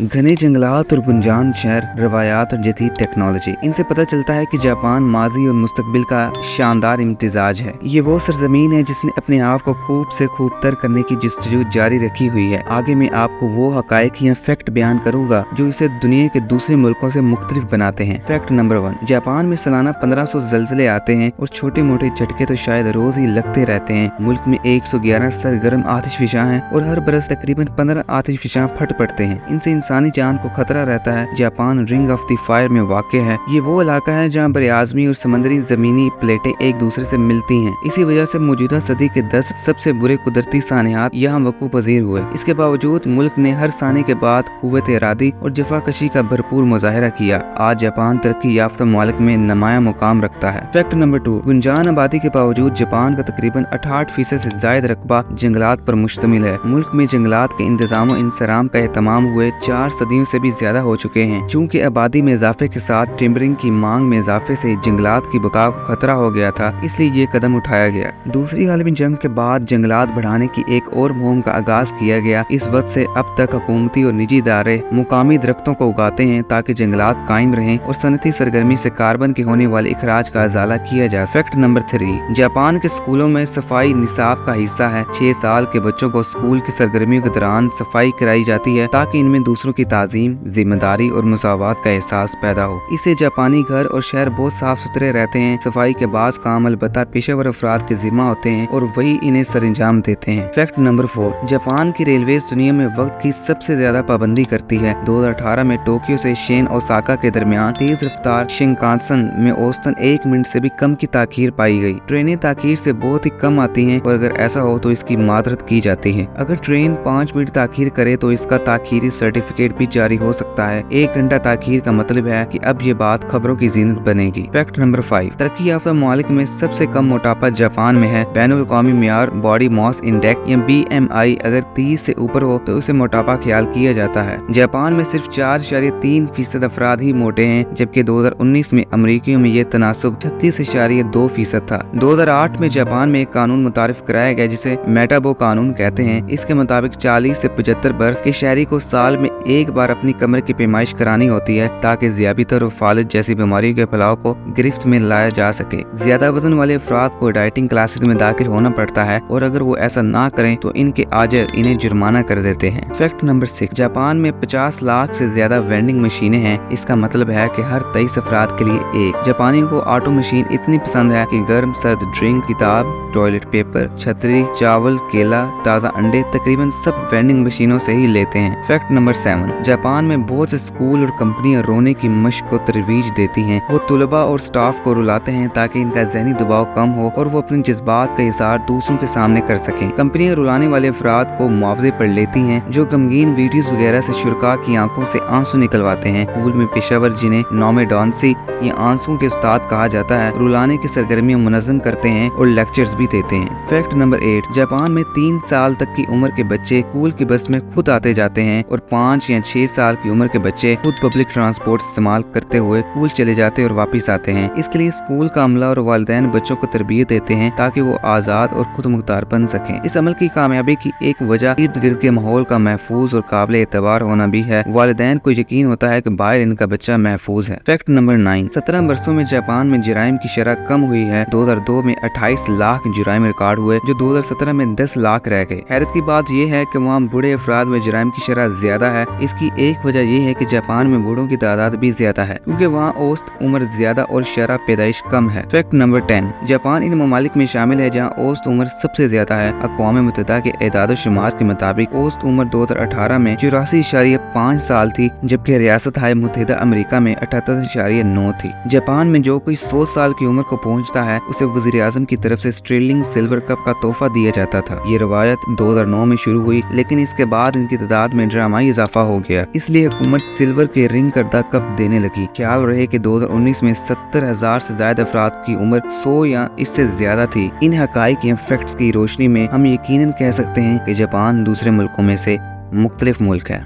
घने जंगलात और गुंजान शहर, रवायात और जदीद टेक्नोलॉजी, इनसे पता चलता है कि जापान माजी और मुस्तकबिल का शानदार इम्तिजाज है। ये वो सरजमीन है जिसने अपने आप को खूब से खूब तर करने की जस्तजू जारी रखी हुई है। आगे मैं आपको वो हकायक या फैक्ट बयान करूंगा जो इसे दुनिया के दूसरे मुल्कों से मुख्तलिफ बनाते हैं। फैक्ट नंबर 1, जापान में सालाना 1500 ज़लज़ले आते हैं और छोटे मोटे झटके तो शायद रोज ही लगते रहते हैं। मुल्क में 111 सरगर्म आतिशफिशां हैं और हर बरस तकरीबन 15 आतिशफिशां फट पड़ते हैं। इनसे इंसानी जान को खतरा रहता है। Japan ring of the fire में वाक़ है। ये वो इलाका है जहाँ बरआज़मी और समंदरी ज़मीनी प्लेटें एक दूसरे से मिलती हैं। इसी वजह से मौजूदा सदी के 10 सबसे बुरे कुदरती सानियात यहाँ वकू पजीर हुए। इसके बावजूद मुल्क ने हर साने के बाद कुव्वत इरादी और जफाकशी का भरपूर मुजाहिरा किया। आज जापान तरक्की याफ्ता मुल्क में नुमाया मुकाम रखता है। फैक्ट नंबर 2, गुंजान आबादी के बावजूद जापान का तकरीबन 68% से ज्यादा रकबा जंगलात पर मुश्तमिल है। मुल्क में जंगलात के इंतजाम और इंसराम का एहतमाम हुए 4 सदियों से भी ज्यादा हो चुके हैं। चूँकि आबादी में इजाफे के साथ टिम्बरिंग की मांग में इजाफे से जंगलात की बका को खतरा हो गया था, इसलिए ये कदम उठाया गया। दूसरी आलमी जंग के बाद जंगलात बढ़ाने की एक और मुहिम का आगाज किया गया। इस वक्त से अब तक हुकूमती और निजी इदारे मुकामी दरख्तों को उगाते हैं ताकि जंगलात कायम रहें और सनती सरगर्मी से कार्बन के होने वाले इखराज का इजाला किया जा सके। फैक्ट नंबर 3, जापान के स्कूलों में सफाई निसाब का हिस्सा है। 6 साल के बच्चों को स्कूल की सरगर्मियों के दौरान सफाई कराई जाती है ताकि इनमें दूसरों की ताजीम, जिम्मेदारी और मुसावात का एहसास पैदा हो। इससे जापानी घर और शहर बहुत साफ सुथरे रहते हैं। सफाई के बाद काम अलबत्ता पेशेवर अफराद के जिम्मा होते हैं और वही इन्हें सरंजाम देते हैं। फैक्ट नंबर 4, जापान की रेलवे दुनिया में वक्त की सबसे ज्यादा पाबंदी करती है। 2018 में टोक्यो से शेन ओसाका के दरमियान तेज रफ्तार शिंकानसेन में औसतन 1 मिनट से भी कम की ताखीर पाई गई। ट्रेनें ताखीर से बहुत ही कम आती हैं और अगर ऐसा हो तो इसकी माजरत की जाती है। अगर ट्रेन 5 मिनट ताखीर करे तो इसका ताखीरी सर्टिफिकेट भी जारी हो सकता है। 1 घंटा ताखीर का मतलब है कि अब ये बात खबरों की जीनत बनेगी। फैक्ट नंबर 5, तरक्की याफ्ता मुमालिक में सबसे कम मोटापा जापान में है। बैनुल-अक़वामी मियार बॉडी मास इंडेक्स या BMI अगर 30 से ऊपर हो तो उसे मोटापा ख्याल किया जाता है। जापान में सिर्फ 4.3% अफराद ही मोटे हैं, जबकि 2019 में अमरीकियों में ये तनासुब 36.2% था। 2008 में जापान में एक कानून मुतारिफ कराया गया जिसे मेटाबो कानून कहते हैं। इसके मुताबिक 40 से 75 बरस के शहरी को साल में एक बार अपनी कमर की पैमाइश करानी होती है ताकि ज़ियाबत और फालिज जैसी बीमारियों के फैलाव को गिरफ्त में लाया जा सके। ज्यादा वजन वाले अफराद को डाइटिंग क्लासेस में दाखिल होना पड़ता है और अगर वो ऐसा ना करें तो इनके आजर इन्हें जुर्माना कर देते हैं। फैक्ट नंबर 6, जापान में 50 लाख से ज्यादा वेंडिंग मशीनें हैं। इसका मतलब है कि हर 23 अफराद के लिए एक। जापानियों को ऑटो मशीन इतनी पसंद है कि गर्म सर्द ड्रिंक, किताब, टॉयलेट पेपर, छतरी, चावल, केला, ताज़ा अंडे तकरीबन सब वेंडिंग मशीनों से ही लेते हैं। फैक्ट नंबर 7, जापान में बहुत से स्कूल और कंपनियां रोने की मशक को तरवीज देती हैं। वो तुलबा और स्टाफ को रुलाते हैं ताकि इनका ज़हनी दबाव कम हो और वो अपने जज्बात का इज़हार दूसरों के सामने कर सकें। कंपनियां रुलाने वाले अफराद को मुआवजे पर लेती हैं जो गमगीन वीडियोस वगैरह से शुरका की आंखों से आंसू निकलवाते हैं। स्कूल में पेशेवर जिन्हें नौमे डॉन्सी या आंसू के उस्ताद कहा जाता है, रुलाने की सरगर्मियां मुनज़्ज़म करते हैं और लेक्चर्स भी देते हैं। फैक्ट नंबर 8, जापान में 3 साल तक की उम्र के बच्चे स्कूल की बस में खुद आते जाते हैं और 5 या 6 साल की उम्र के बच्चे खुद पब्लिक ट्रांसपोर्ट इस्तेमाल करते हुए स्कूल चले जाते और वापस आते हैं। इसके लिए स्कूल का अमला और वालिदैन बच्चों को तरबियत देते हैं ताकि वो आज़ाद और खुद मुख्तार बन सकें। इस अमल की कामयाबी की एक वजह इर्द गिर्द के माहौल का महफूज और काबिल एतबार होना भी है। वालिदैन को यकीन होता है कि बाहर इनका बच्चा महफूज है। फैक्ट नंबर 9, 17 वर्षों में जापान में जराइम की शरह कम हुई है। 2002 में 28 लाख जराइम रिकॉर्ड हुए जो 2017 में 10 लाख रह गए। हैरत की बात यह है कि वहाँ बूढ़े अफराद में जराइम की शरह ज्यादा है। इसकी एक वजह यह है कि जापान में बूढ़ों की तादाद भी ज्यादा है क्योंकि वहाँ औसत उम्र ज्यादा और शरह पैदाइश कम है। फैक्ट नंबर 10, जापान इन ममालिक में शामिल है जहाँ औसत उम्र सबसे ज्यादा है। अक़वाम मुत्तहिदा के एदाद शुमार के मुताबिक औसत उम्र 2018 में 84.5 साल थी, जबकि रियासत हाय मुत्तहिदा अमेरिका में 78.9 थी। जापान में जो कोई 100 साल की उम्र को पहुँचता है उसे वज़ीर आज़म की तरफ से स्ट्रेलिंग सिल्वर कप का तोहफा दिया जाता था। ये रवायत 2009 में शुरू हुई, लेकिन इसके बाद इनकी तादाद में ड्रामाई इजाफा हो गया, इसलिए हुकूमत सिल्वर के रिंग करदा कप देने लगी। ख्याल रहे कि 2019 में 70,000 से ज्यादा अफराद की उम्र 100 या इससे ज्यादा थी। इन हकाइक या फैक्ट्स की रोशनी में हम यकीनन कह सकते हैं कि जापान दूसरे मुल्कों में से मुख्तलिफ मुल्क है।